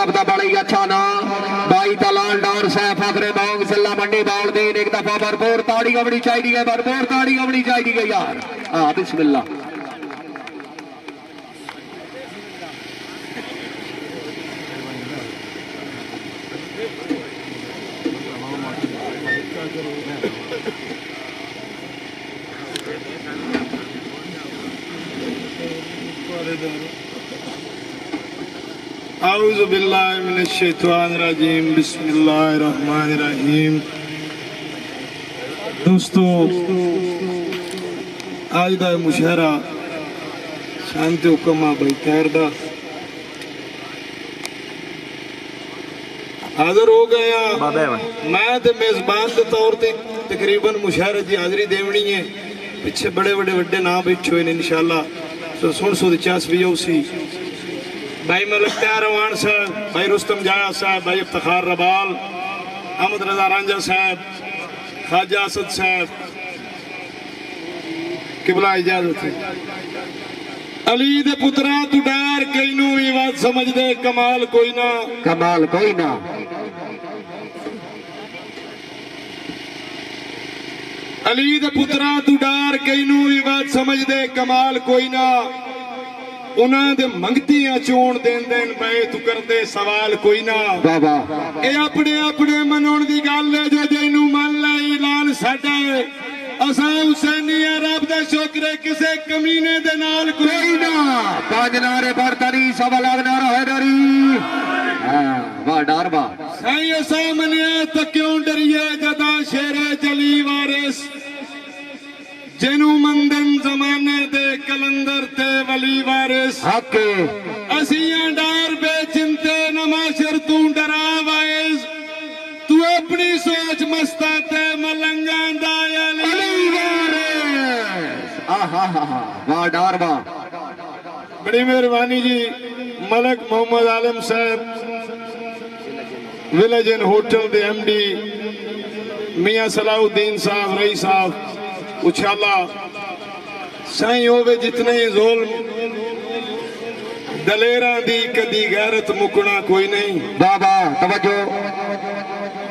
साहब का बड़ा ही अच्छा ना भाई तलाल डार साहब फखरे मोंग सिल्ला मंडी बाल दे एक दफा भरपूर ताड़ी होनी चाहिए भरपूर ताड़ी होनी चाहिए यार। हाँ बिस्मिल्लाह आऊज़ु बिल्लाहि मिनश शैतानिर रजीम बिस्मिल्लाहिर रहमानिर रहीम। दोस्तों आज का मुशायरा शांति हुक्मा भाई खैर दा हाजिर हो गए हैं। मैं तो मेजबान के तौर पर तकरीबन मुशायरे की हाजिरी देवनी है। पिछे बड़े बड़े वड्डे नाम बैठे हुए इंशाअल्लाह तो सुन सुध चास भी उसी भाई मलिक तैयार रवान साहब, भाई रुस्तम जाया साहब, भाई इफ्तिखार रबाल, अहमद रजा रांझा साहब, ख्वाजा असद साहब किबला इजाजत है। अली दे पुत्रा तू डर कईनू भी बात समझ दे कमाल कोई ना कमाल कोई ना। अली दे पुत्रा तू डर कईनू भी बात समझ दे कमाल कोई ना। उन्होंने मंगतियां चोण देन देन पे तू करते सवाल कोई ना। बाबा ये अपने अपने मनाउण दी गल है जो जिन्नू मन ले ऐलान साडा है। असां हुसैनी रब दे शुक्र किसे कमीने दे नाल कोई ना। पांच नारे बरतरी सवा लाख नारा है डरी। हां वाह डर वाह सही असां मनिया तो क्यों डरिए जदा शेरे जली वारिस जिनू मंदन जमाने दे कलंदर ते वली वारिस हक असियां डर बेचिंते नमाशर तू डरा वाइस तू अपनी सोच मस्ता ते मलंगा दा अली वारिस। आहा वाह डर वाह बड़ी मेहरबानी जी। Malak Mohammad Alam sahab village and hotel the MD Miyan Salauddin sahab Rai साहब उछाला साईं होवे जितने ही ज़ुल्म दलेरा दी कदी गैरत मुकना कोई नहीं। बाबा तवज्जो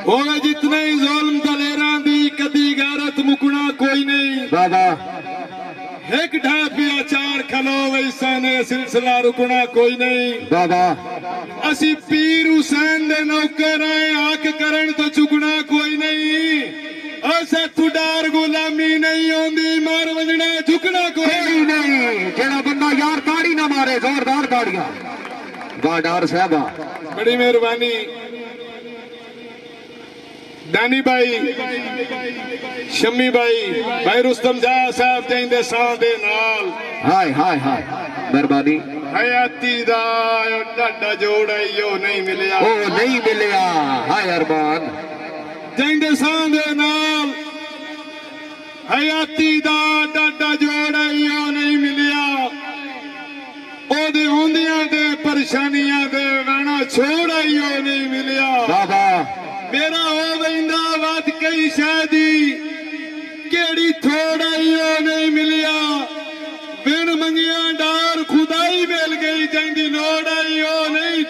होवे जितने ही ज़ुल्म दलेरा दी कदी गैरत मुकना कोई नहीं। बाबा एक ढापिया चार खलो वैसा ने सिलसिला रुकना कोई नहीं। बाबा असी पीर हुसैन दे नौकर आए आंख करन तो चुकना कोई नहीं। ऐसा तुडार गुलामी नहीं होंदी मार वजना झुकना कोई नहीं। जेड़ा बंदा यार ताड़ी ना मारे जोरदार ताड़ियां वाह डर साहबा बड़ी मेहरबानी। दानी भाई शम्मी भाई भाई रुस्तम जाया साहब देंदे सां दे नाल हाय हाय हाय मेहरबानी। हयाती दा डाडा जोड़ा यो नहीं मिलिया ओ नहीं मिलिया हाय अरमान देंदे सां दे नाल हयाती दा डाडा जोड़ा यो नहीं मिलिया। ओदे होंदियां दे परेशानियां दे वेणा छोड़ा यो नहीं मिलिया। बाबा मेरा हो वैंदा वाद कई शादी केड़ी थोड़ा यो नहीं मिलिया। बिन मंगिया डार खुदाई मिल गई जंदी लोड़ आई यो नहीं।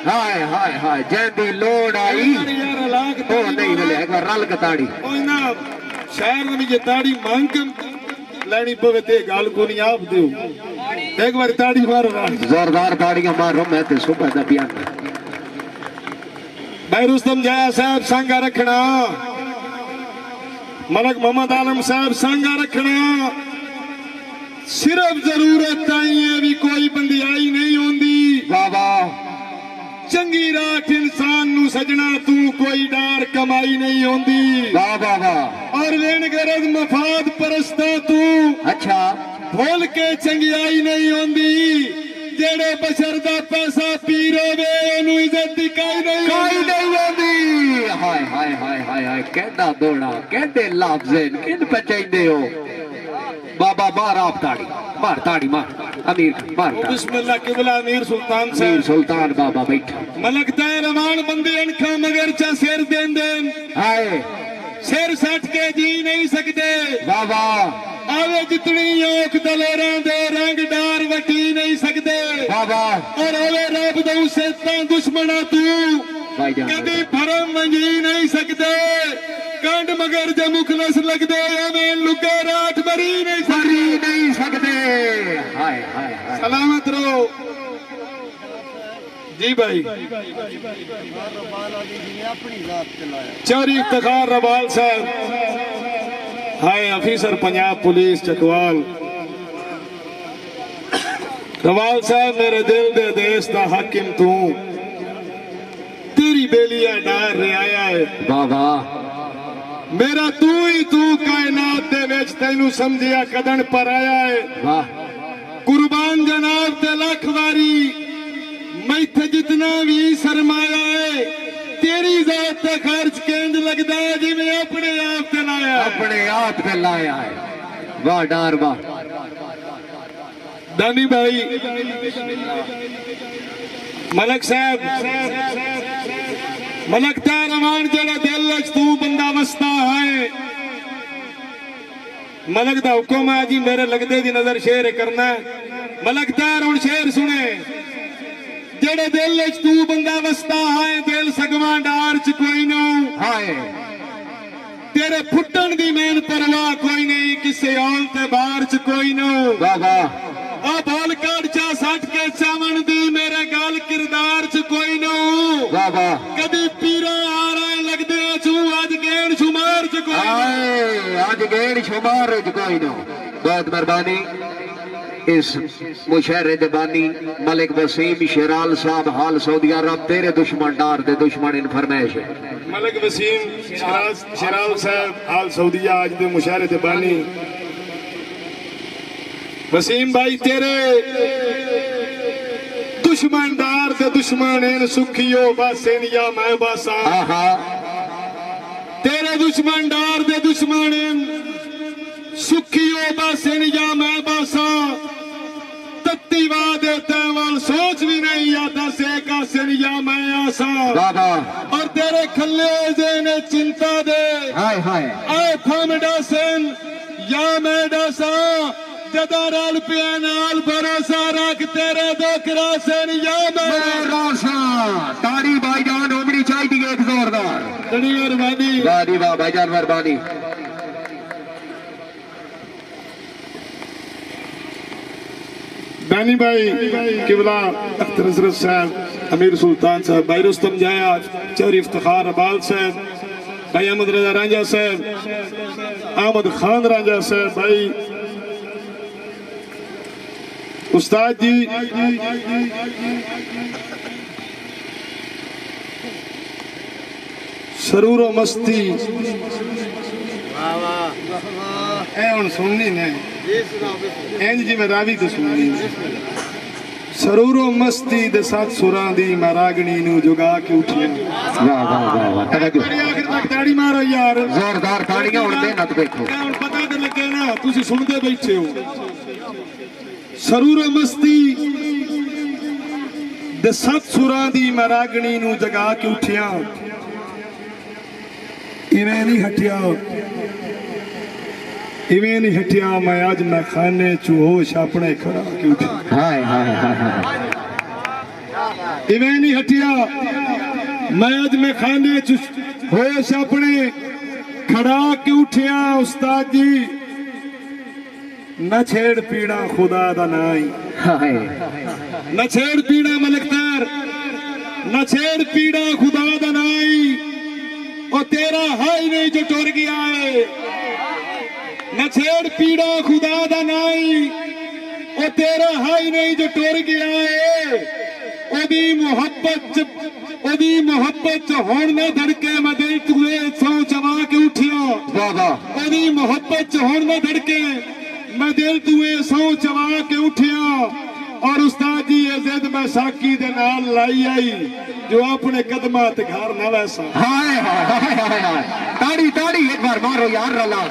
हाय हाय हाय जंदी लोड़ आई ओ नहीं मिलिया एक बार रल के ताड़ी ओए ना शहर में ये ताड़ी मांग लेनी पवे ते गाल को नहीं आप दो एक बार ताड़ी मारो जोरदार ताड़ियां मारो मैं ते सुबह दा बयान भाई रुस्तम जाया साहब सांगा रखना मलक मोहम्मद आलम साहब सांगा रखना। सिर्फ जरूरत आई है भी कोई बंदियाई नहीं होंदी। बाबा चंगी रात इंसान नू सजना तू कोई डार कमाई नहीं होंदी। बाबा वाह और लेन गरज मफाद परस्ता तू अच्छा भूल के चंगियाई नहीं होंदी। जेड़े बशर दा पैसा पीरो वे ओनू इज्जत दी काई नहीं होंदी। हाय हाय हाय हाय हाय कहना दौड़ा कहते लफ्ज़ किन पचाइंदे हो। बाबा मार आप ताड़ी मार अमीर मार बिस्मिल्लाह किबला अमीर सुल्तान साहब अमीर सुल्तान बाबा बैठा मलक तय रमान बंदे अनखा मगर चा सिर देन देन हाय सिर सट के जी नहीं सकते। वाह वाह आवे जितनी औख दलेरां दे रंग डार वटी नहीं सकते। वाह वाह और आवे रब दे सेतां दुश्मना तू भाईजान कभी भरम मंगी नहीं सकते। कंड मगर जे मुखलस लगदे एवें लुके रात मरी नहीं सकते। हाय हाय हाय सलामत रहो जी भाई। चौरी इफ्तिखार रबाल साहब हाय अफीसर पंजाब पुलिस चकवाल। रबाल साहब मेरे दिल दे देश दा हाकिम तू तेरी बेलिया डार रियाया है। वाह वाह मेरा तू ही तू कायनात दे विच तैनू समझिया कदन पर आया है। वाह कुर्बान जनाब ते लख वारी मैथे जितना भी सरमाया है तेरी जात ते खर्च केंद लगदा है जिवें अपने आप ते लाया है। अपने आप पे लाया है। वाह डार वाह दानी भाई मलक साहब मलक तार अमान जेड़ा दिल विच तू बंदा वसदा है मलक दा हुक्म है जी मेरे लगदे दी नजर शेर करना। मलक तार हुण शेर सुने जेड़े दिल विच तू बंदा वसदा है दिल सगवां डार च कोई ना हाय तेरे फुटन दी मैन परवाह कोई नहीं किसे औल ते बाहर च कोई ना। वाह वाह आ बाल काट चा सट के चावन दी मेरे गाल किरदार च कोई ना। वाह वाह कदी पीरा आ रहे लगदे छू अज गेण शुमार च कोई ना। हाय आज गेड़ शुमार च कोई ना। बहुत मेहरबानी इस मुशहरे दे बानी मलिक वसीम शेराल साहब हाल सऊदी अरब तेरे दुश्मन डार दे दुश्मन इन फरमाइश है। मलिक वसीम शेराल साहब हाल सऊदीया आज दे मुशहरे दे बानी वसीम भाई तेरे दुश्मन डार दे दुश्मन इन सुखियो बासेन या मैं बासा। आहा तेरे दुश्मन डार दे दुश्मन इन सुखियो बासेन या मैं बासा। तत्ती वादे तैवाल सोच भी नहीं आता से कासेन या मैं आसा। वाह वाह और तेरे खल्ले ने चिंता दे हाय हाय आए थम डासन या मैं डासा। जदा रल पिया नाल भरोसा रख तेरे दुख रासन या मैं रासा। ताड़ी भाईजान उमड़ी चाहिए एक जोरदार। बड़ी मेहरबानी वाह जी वाह भाईजान मेहरबानी। बैनी भाई किबला अख्तर हजरत साहब अमीर सुल्तान साहब भाई रुस्तम जाया चौरी इफ्तिखार अबाल साहब भाई अहमद रजा रांझा साहब अहमद खान रांझा साहब भाई उस्ताद जी सरूरो मस्ती हुण सुननी ने इंज जी मैं रावी तो सुननी सरूरो मस्ती दे साथ सुरां दी मैं रागणी नू जुगा के उठिया। वाह वाह वाह वाह तवज्जो आखिर तक ताड़ी मारो यार जोरदार ताड़ियां हुण दे नत देखो हुण पता ते लगे ना तुसी सुनदे बैठे हो। सरूरो मस्ती दे साथ सुरां दी मैं रागणी नू जगा के उठिया। इवें नहीं हटिया इवें नहीं हटिया मैं आज मैं खाने चू होश अपने खड़ा के उठिया। हाय हाय हाय हाय इवें नहीं हटिया मैं आज मैं खाने चू होश अपने खड़ा के उठिया। उस्ताद जी न छेड़ पीड़ा खुदा दा नाई हाय न छेड़ पीड़ा मलकदार न छेड़ पीड़ा खुदा दा नाई। और तेरा हाई नहीं जो टुर गया है न छेड़ पीड़ा खुदा दा नाई। और तेरा हाई नहीं जो टुर गया है ओदी मोहब्बत हुण न धड़के मैं दिल तुए सौ चवा के उठिया। वाह वाह ओदी मोहब्बत हुण न धड़के मैं दिल तुए सौ चवा के उठिया। और उस्ताद जी ये जिद मैं साकी दे नाल लाई आई जो अपने कदमां ते घर न वैसा। हाय हाय हाय हाय ताड़ी ताड़ी एक बार मारो यार रला।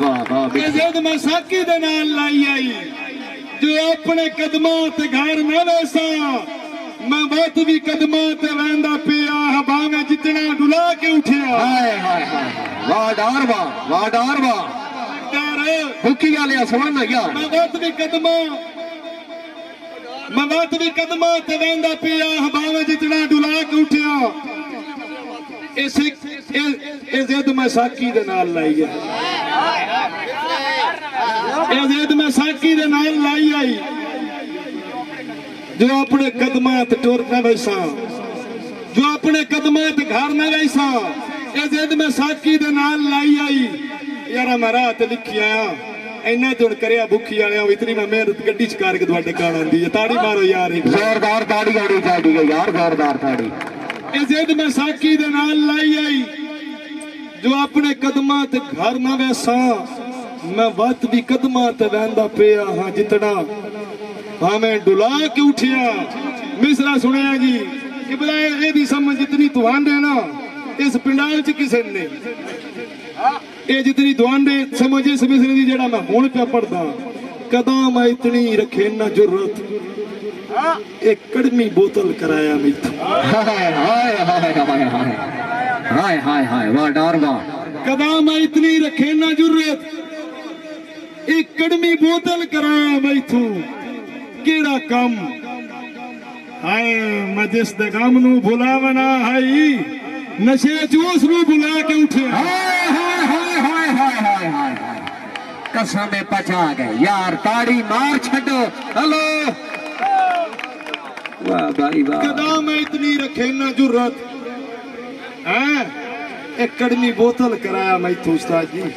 वाह वाह ये जिद मैं साकी दे नाल लाई आई जो अपने कदमां ते घर न वैसा। मैं बहुत भी कदमां ते वैंदा पिया हवा में जितना डुला के उठिया हाय हाय हाय वाह डारवा भुखी वाले सुन यार मैं बात भी कदमा ते वेंदा पिया हवावे जितना डुला के उठिया इस जिद मैं साकी दे नाल लाई है ये जिद मैं साकी दे नाल लाई आई जो अपने कदमा ते टुर न वैसा जो अपने कदमा ते घर न वैसा ये जिद मैं साकी दे नाल लाई आई यार मैं रात लिखी आया इन्ना जुड़ करिया भुखी वाले इतनी मैं मेहनत गड्डी च करके तुहाडे कान आंदी है ताड़ी मारो यार जोरदार ताड़ी आनी चाहिए यार जोरदार ताड़ी ये जिद मैं साकी दे नाल लाई आई जो अपने कदमां ते घर ना वैसा मैं वत भी कदमां ते वहंदा पिया हां जितना हां मैं डुला के उठिया मिसरा सुनिया जी कि बला एदी समझ जितनी तुहांडे ना इस पिंडाल च किसे ने ये जितनी दुआंडे समझ इस मिसरे दी जेड़ा मैं हुण पे पढ़दा कदम इतनी रखे ना जुर्रत एक कड़मी बोतल कराया मिथु हाय हाय हाय हाय हाय हाय हाय हाय वाह डारवा कदम इतनी रखे ना जुर्रत एक कड़मी बोतल कराया मिथु केड़ा कम हाय मैं जिस दे गम नू भुलावना हाई नशे जूस नू भुला के उठे हाय हाय हाय हाय हाय हाय हाय कसम पचा गए यार ताड़ी मार छो हेलो वाह भाई वाह कदम इतनी रखे ना जुर्रत हैं एक कड़मी बोतल कराया मैथू उस्ताद जी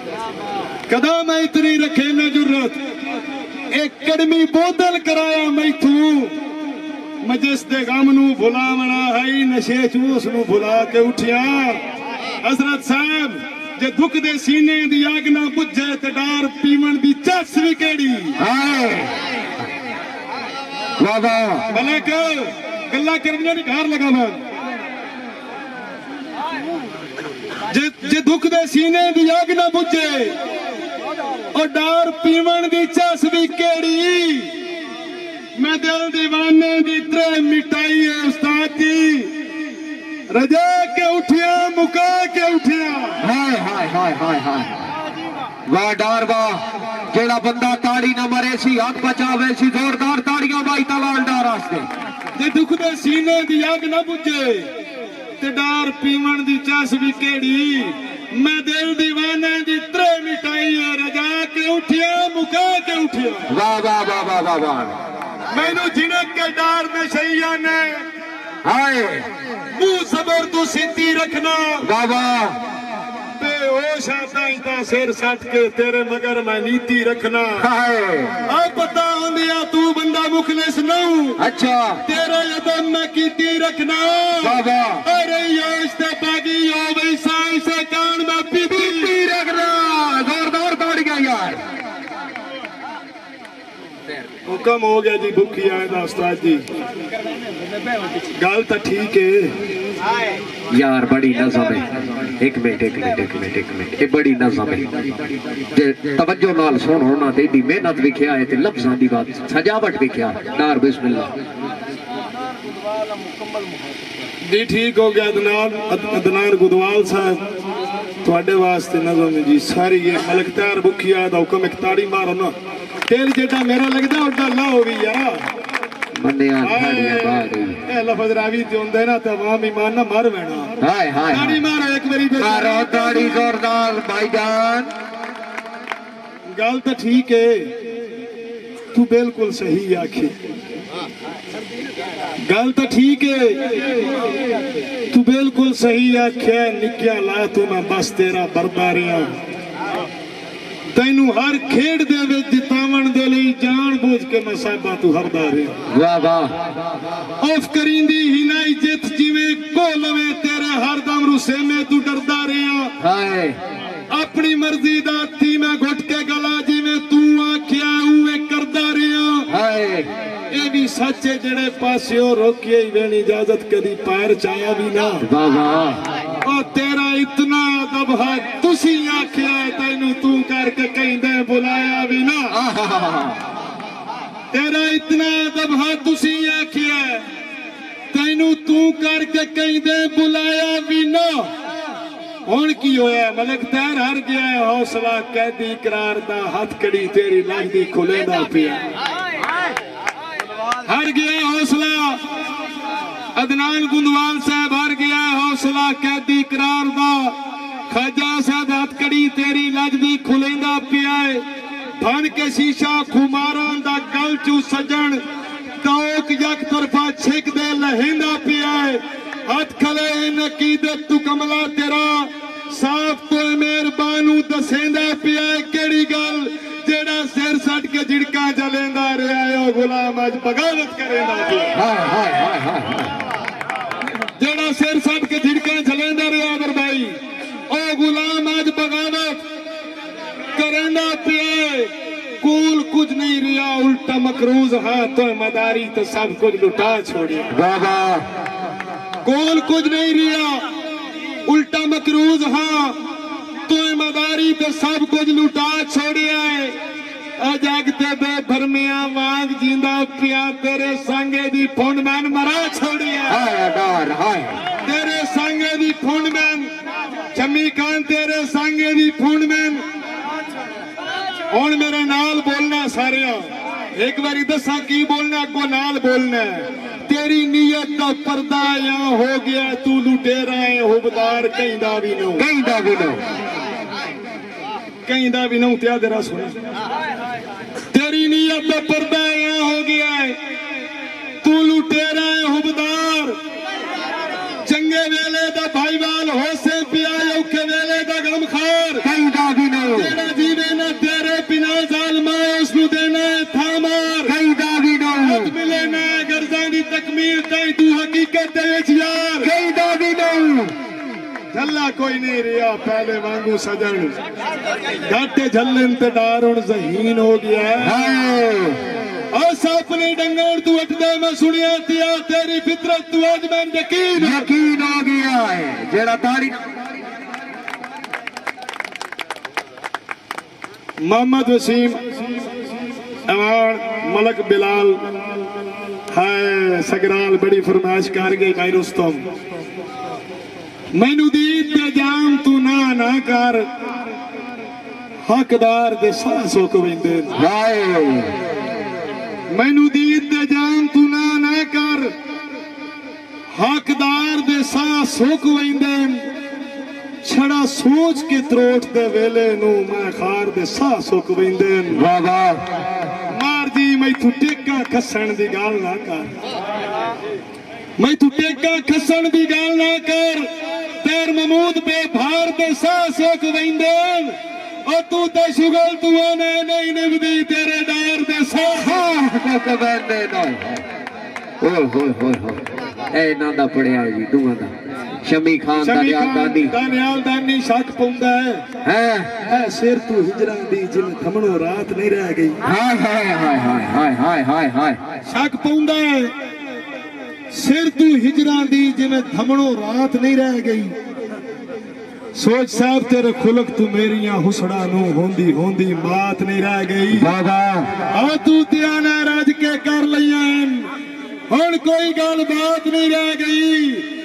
कदम इतनी रखे ना जुर्रत एक कड़मी बोतल कराया मैथू मजिस दे गम नू भुलावना है नशे चूस नू भुला के उठिया हजरत साहब जे दुख दे सीने दी आग ना बुझे ते डार पीवन दी चस भी केड़ी हाय वाह वाह मलक गल्ला करने दी घर लगा मैं जे दुख दे सीने दी आग ना बुझे और डार पीवन दी चस भी केड़ी मैं दिल दीवाने दी त्रे मिटाई है उस्ताद जी रजा के उठिया मुका के उठिया हाय हाय हाय हाय हाय वाह डार वाह जेड़ा बंदा ताड़ी ना मरे सी हाथ बचावे सी जोरदार ताड़ियां बाई तलाल डार वास्ते जे दुख दे सीने दी आग ना बुझे ते डार पीवन दी चस भी केड़ी मैं दिल दीवाने दी त्रे मिटाई है रजा के उठिया मुका के उठिया वाह वाह वाह वाह वाह वाह मैनू जिनक के डार में शैया ने हाय मुंह सबर तू सीधी रखना वाह वाह बेहोश आता इता सिर सट के तेरे मगर मैं नीति रखना हाय आ पता होंदिया तू बंदा मुखलिस नहू अच्छा तेरे यदम में कीती रखना वाह वाह अरे योश ते पागी यो वैसा ऐसे कान में पीती रखना जोरदार ताड़ियां यार हुक्म हो गया जी भुखी आए दा उस्ताद जी गल तो ठीक है यार बड़ी नज़म है एक मिनट ये बड़ी नज़म है जे तवज्जो नाल सुन होना ते दी मेहनत विख्या है ते लफ्ज़ां दी बात सजावट विख्या नार बिस्मिल्लाह जी ठीक हो गया अदनान गुदवाल साहब थोड़े वास्ते नज़म जी सारी ये मलक तैयार भुखी आए दा हुक्म एक ताड़ी मारो ना तेल जेटा मेरा लगदा ओडा ला हो भी यार मन्निया ताड़ियां बाहर ए लफ्ज रावी ते हुंदे ना ते आवाम ईमान ना मर वेना हाय हाय ताड़ी मारो एक बारी मारो ताड़ी जोरदार भाईजान गल तो ठीक है तू बिल्कुल सही आखी गल तो ठीक है तू बिल्कुल सही आख्या निक्या ला तू मैं बस तेरा बरबारियां तैनू हर खेड दे विच जितावण दे लई जान बूझ के मैं साहिबा तू हरदा रहा वाह वाह ऑफ करींदी ही नहीं जित जिवें कोलवे तेरे हरदम रुसे में तू डरदा रहा हाय अपनी मर्जी दा थी मैं घुट के गला जिवें तू आख्या उवे करदा रहा हाय ये भी सच है जेड़े पासियों रोकिए वेनी इजाजत कदी पैर चाया भी ना वाह वाह और तेरा इतना दबा तुसी आख्या तैनू तू करके कहंदे बुलाया भी ना तेरा इतना दबा तुसी आख्या तैनू तू करके कहते बुलाया भी ना हुण की होया मलिक तैर हर गया है हौसला कैदी करार दा हथ कड़ी तेरी लगदी खुलेंदा पिया हर गया हौसला अदनान गुंदवाल साहब हर गया हौसला कैदी करार दा खाजा साहब हथ कड़ी तेरी लगदी खुलेंदा पिया बन के शीशा खुमारां दा गल चू सजन तौक यक तरफा छिक दे लहेंदा पिया हथ खले नकीदत तू कमला तेरा साफ तो मेहरबानू दसेंदा पिया केड़ी गल जेड़ा सिर सट के झिड़का जलेंदा रहा ओ गुलाम अज बगावत करेंदा पिया हाय हाय हाय हाय जेड़ा सिर सट के झिड़का जलेंदा रहा अगर भाई ओ गुलाम अज बगावत करेंदा पिया कूल कुछ नहीं रिया उल्टा मकरूज हाँ तो मदारी तो सब कुछ लुटा छोड़िया बाबा कूल कुछ नहीं रिया उल्टा मकरूज हाँ तो मदारी तो सब कुछ लुटा छोड़िया अजागते बे भरमिया वांग जिंदा पिया तेरे संगे दी फुंड मैन मरा छोड़िया हाय डार हाय तेरे संगे दी फुंड मैन शमी खान तेरे संगे दी फुंड मैन हुण मेरे नाल बोलना सारे एक बारी दसा की बोलना अगो नाल बोलना तेरी नीयत का पर्दा यहाँ हो गया तू लुटेरा है हुबदार कहंदा भी नो कहंदा भी नो त्या तेरा सुन तेरी नीयत का पर्दा यहाँ हो गया है तू लुटेरा है हुबदार चंगे वेले दा भाईवाल होसे पिया औखे वेले दा गमखार कहंदा भी नो तेरा जीवे ना तेरे बिना जालमा उसनु देना था मार कहंदा भी नो मिले ना गर्जां दी तकमील ताई तू हकीकत दे विच यार कहंदा भी नो झल्ला कोई नहीं रिया पहले वांगू सजन घाटे झल्लन ते डार हुण ज़हीन हो गया हाय और सपने डंगर तू उठदे मैं सुनिया तिया तेरी फितरत तू अज मैं यकीन हो गया है जेड़ा ताड़ी मोहम्मद वसीम अवान मलक बिलाल हाय सगराल बड़ी फरमाइश कर गई मैं रुस्तम मैनू दीद दे जाम तू ना कर हकदार दे सासो को विंदे हाय मैनू दीद दे जाम तू ना कर हकदार दे सासो को विंदे छड़ा सोच के त्रोट दे वेले नू मैं खार दे साह सुक वेंदे वाह वाह मार जी मैं तू टेका खसन दी गाल ना कर मैं तू टेका खसन दी गाल ना कर तेर महमूद पे भार दे साह सुक वेंदे और तू ते शुगल तू ने नहीं निभदी तेरे डार दे साह को बंदे ना हो ए ना दा पड़िया जी दूआ दा शमी खान दानियाल दानी शक पौंदा है सिर तू हिजरा दी जिन थमणो रात नहीं रह गई हाय हाय हाय हाय हाय हाय हाय शक पौंदा है सिर तू हिजरा दी जिन थमणो रात नहीं रह गई सोच साहब तेरे खुलक तू मेरिया हुसड़ा नू होंदी होंदी बात नहीं रह गई बाबा आ तू त्याना रज के कर लिया हुण कोई गल बात नहीं रह गई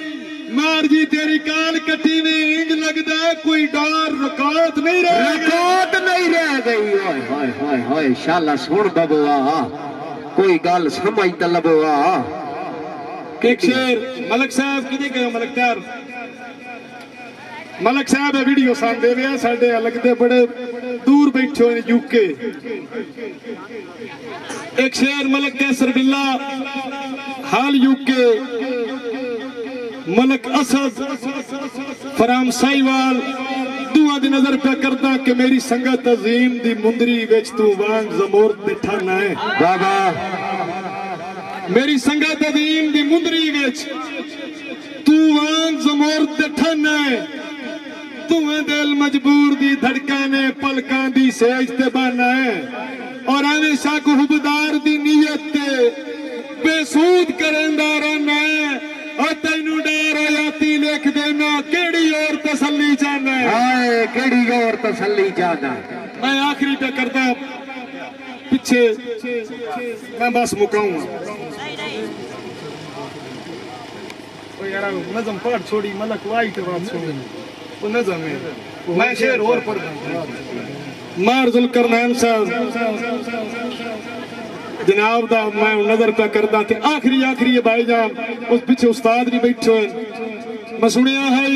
मार जी तेरी काल कटी में इंज लगदा है कोई डार रकात नहीं रह गई हाय हाय हाय हाय शाला सुन बबुआ कोई गल समझ त लबुआ एक शेर मलक साहब किने कहो मलक तार मलक साहब वीडियो सांदे वे साडे लगदे बड़े दूर बैठे हुए यूके एक शेर मलक कैसर बिल्ला हाल यूके मलक असद फराम साईवाल दुआ दी नजर पे करदा कि मेरी संगत अजीम दी मुंदरी विच तू वांग जमोर ते ठाना है बाबा मेरी संगत अजीम दी मुंदरी विच तू वांग जमोर ते ठाना है तू दिल मजबूर दी धड़काने पलकां दी सेज ते बना है और हमेशा को हुबदार दी नीयत ते बेसूद करेंदा रहना है और तैनू डर आयाती लिख देना केड़ी और तसल्ली जाना हाय केड़ी और तसल्ली जाना मैं आखिरी पे करता पीछे मैं बस मुकाऊंगा ओ यार नजम पढ़ छोड़ी मलक वाई तो बात सुनी वो नजम है मैं शेर और पढ़ मार जुल्करनैन साहब जनाब दा मैं नजर पे करदा ते आखिरी भाईजान उस पीछे उस्ताद भी बैठे हैं मैं सुनिया है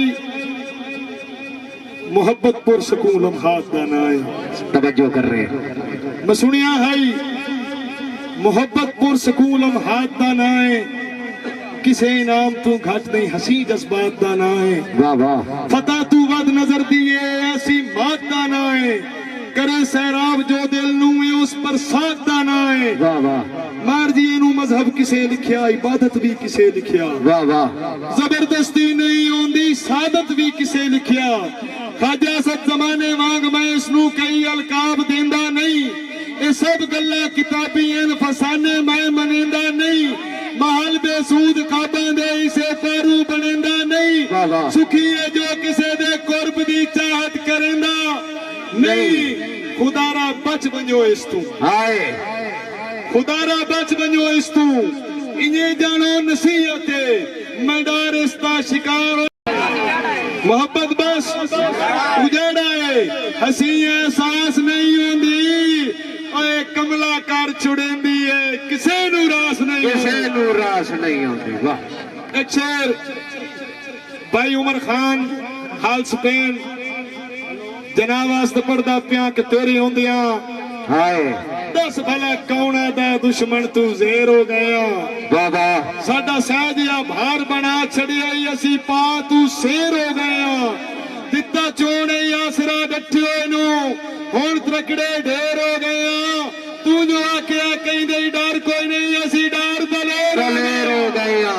मोहब्बतपुर सकून लम्हात दा ना है तवज्जो कर रहे हैं। मैं सुनिया है मोहब्बतपुर सकून लम्हात दा ना है किसे इनाम तू घट नहीं हसी जज्बात दा ना है वाह वाह फता तू वद नजर दिए ऐसी मात दा ना है करे सैराब जो दिल नू उस पर साथ दा ना है वाह वाह मार जी इनू मजहब किसे लिखिया इबादत भी किसे लिखिया वाह वाह जबरदस्ती नहीं आंदी सादत भी किसे लिखिया खाजा सब जमाने वांग मैं इसनू कई अलकाब देंदा नहीं ये सब गल्ला किताबी एन फसाने मैं मनेंदा नहीं महल बेसूद खाबा दे इसे पैरू बनेंदा नहीं सुखी है जो किसे दे कुर्ब दी चाहत करेंदा नहीं खुदारा बच बनो इस तू हाय खुदारा बच बनो इस तू इन्हें जानो नसीहत मैं डर इसका शिकार मोहब्बत बस उजाड़ा है हसी एहसास नहीं होंदी ओए कमला कर छुड़ेंदी है किसे नू रास नहीं होंदी वाह एक शेर भाई उमर खान हाल स्पेन जनाब वास्ते पढ़दा पिया कि तेरी होंदिया हाय दस भला कौन दा दुश्मन तू जेर हो गया बाबा साडा सहजिया भार बना छड़िया असी पा तू शेर हो गया दिता चोने आसरा डठे नु हुण त्रकड़े ढेर हो गया तू जो आख्या कहीं दे डर कोई नहीं असी डर दलेर हो गया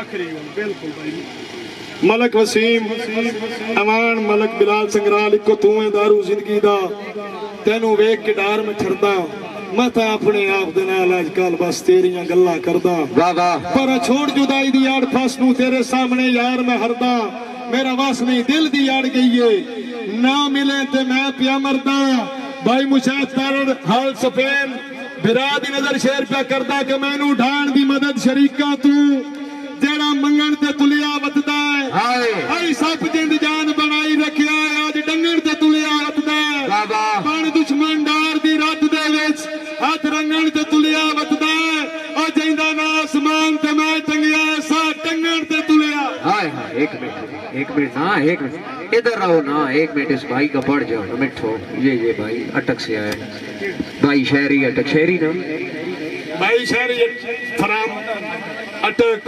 आखिरी बिल्कुल भाई मलक वसीम अमान मलक बिलाल संग्राल इको तू है दारू जिंदगी दा तेनू वेख के डर में छड़दा मैं तो अपने आप दे नाल अजकल बस तेरियां गल्लां करदा वाह वाह पर छोड़ जुदाई दी आड़ फस नू तेरे सामने यार मैं हरदा मेरा वास नहीं दिल दी आड़ गई है ना मिले ते मैं पिया मरदा भाई मुशाद तारड़ हाल स्पेन बिरा दी नजर शेर पे करदा कि मैनू ढाण दी मदद शरीका तू जेड़ा मंगण ते तुलिया वतदा है आई सब जिंद जान बनाई रखिया आज डंगण ते तुलिया वतदा है बन दुश्मन डार दी रात दे विच हाथ रंगण ते तुलिया वतदा है ओ जिंदा ना आसमान ते मैं टंगिया सा टंगण ते तुलिया हाय हाय एक मिनट ना एक मिनट इधर रहो ना एक मिनट इस भाई का पढ़ जाओ मिठो ये भाई अटक से आया भाई शहरी अटक शहरी ना भाई शहरी फराम अटक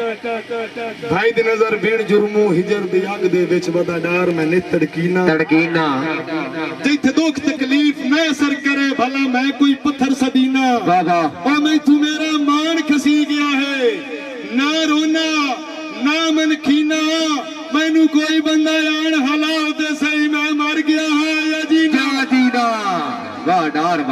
भाई दी नजर बीण जुर्मू हिजर दी अग दे विच वदा डार मैं नित तड़कीना जिथे दुख तकलीफ मैं सर करे भला मैं कोई पत्थर सदीना और मैं तू मेरा मान खसी गया है ना रोना ना मन खीना मैनू कोई बंदा यान हला दे सही मैं मर गया है या जीना वाह डार